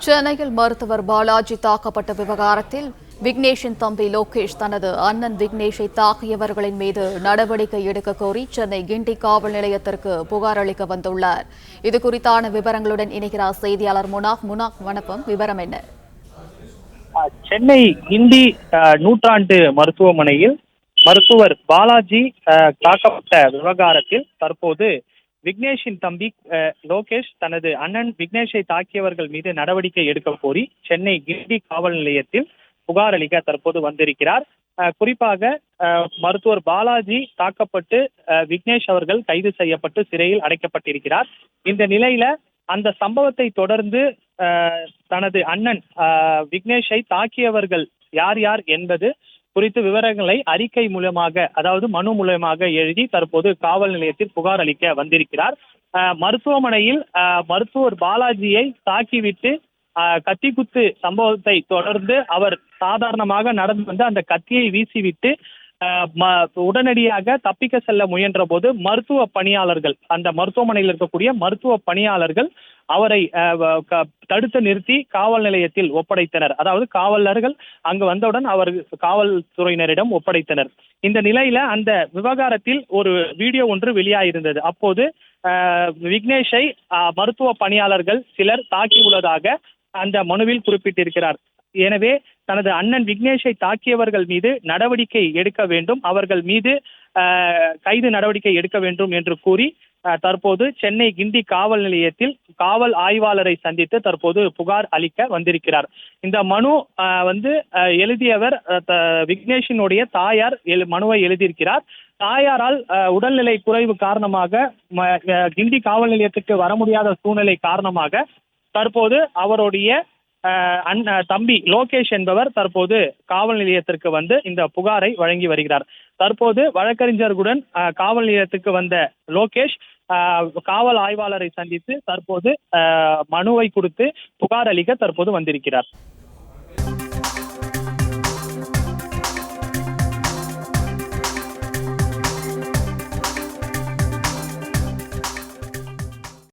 சென்னையில் மருத்துவர் பாலாஜி தாக்கப்பட்ட விவகாரத்தில் விக்னேஷின் தம்பி லோகேஷ் தனது அண்ணன் விக்னேஷை தாக்கியவர்களின் மீது நடவடிக்கை எடுக்க கோரி சென்னை கிண்டி காவல் நிலையத்திற்கு புகார் அளிக்க வந்துள்ளார். இதுகுறித்தான விவரங்களுடன் இணைகிறார் செய்தியாளர் முனாக். வணக்கம், விவரம் என்ன? சென்னை கிண்டி நூற்றாண்டு மருத்துவமனையில் மருத்துவர் பாலாஜி தாக்கப்பட்ட விவகாரத்தில் தற்போது விக்னேஷின் தம்பி லோகேஷ் தனது அண்ணன் விக்னேஷை தாக்கியவர்கள் மீது நடவடிக்கை எடுக்க கோரி சென்னை கிண்டி காவல் நிலையத்தில் புகார் அளிக்க தற்போது வந்திருக்கிறார். குறிப்பாக மருத்துவர் பாலாஜி தாக்கப்பட்டு விக்னேஷ் அவர்கள் கைது செய்யப்பட்டு சிறையில் அடைக்கப்பட்டிருக்கிறார். இந்த நிலையில அந்த சம்பவத்தை தொடர்ந்து தனது அண்ணன் விக்னேஷை தாக்கியவர்கள் யார் யார் என்பது குறித்து விவரங்களை அறிக்கை மூலமாக, அதாவது மனு மூலமாக எழுதி தற்போது காவல் நிலையத்தில் புகார் அளிக்க வந்திருக்கிறார். மருத்துவமனையில் மருத்துவர் பாலாஜியை தாக்கிவிட்டு கத்திக்குத்து சம்பவத்தை தொடர்ந்து அவர் சாதாரணமாக நடந்து வந்து அந்த கத்தியை வீசிவிட்டு உடனடியாக தப்பிக்க செல்ல முயன்ற போது மருத்துவ பணியாளர்கள், அந்த மருத்துவமனையில் இருக்கக்கூடிய மருத்துவ பணியாளர்கள் அவரை தடுத்து நிறுத்தி காவல் நிலையத்தில் ஒப்படைத்தனர். அதாவது காவலர்கள் அங்கு வந்தவுடன் அவர் காவல்துறையினரிடம் ஒப்படைத்தனர். இந்த நிலையில அந்த விவகாரத்தில் ஒரு வீடியோ ஒன்று வெளியாயிருந்தது. அப்போது விக்னேஷை மருத்துவ பணியாளர்கள் சிலர் தாக்கியுள்ளதாக அந்த மனுவில் குறிப்பிட்டிருக்கிறார். எனவே தனது அண்ணன் விக்னேஷை தாக்கியவர்கள் மீது நடவடிக்கை எடுக்க வேண்டும், அவர்கள் மீது கைது நடவடிக்கை எடுக்க வேண்டும் என்று கூறி தற்போது சென்னை கிண்டி காவல் நிலையத்தில் காவல் ஆய்வாளரை சந்தித்து தற்போது புகார் அளிக்க வந்திருக்கிறார். இந்த மனு எழுதியவர் விக்னேஷினுடைய தாயார் மனுவை எழுதியிருக்கிறார். தாயாரால் உடல்நிலை குறைவு காரணமாக கிண்டி காவல் நிலையத்துக்கு வர முடியாத சூழ்நிலை காரணமாக தற்போது அவருடைய தம்பி லோகேஷ் என்பவர் தற்போது காவல் நிலையத்திற்கு வந்து இந்த புகாரை வழங்கி வருகிறார். தற்போது வழக்கறிஞர்களுடன் காவல் நிலையத்துக்கு வந்த லோகேஷ் காவல் ஆய்வாளரை சந்தித்து தற்போது மனுவை கொடுத்து புகார் அளிக்க தற்போது வந்திருக்கிறார்.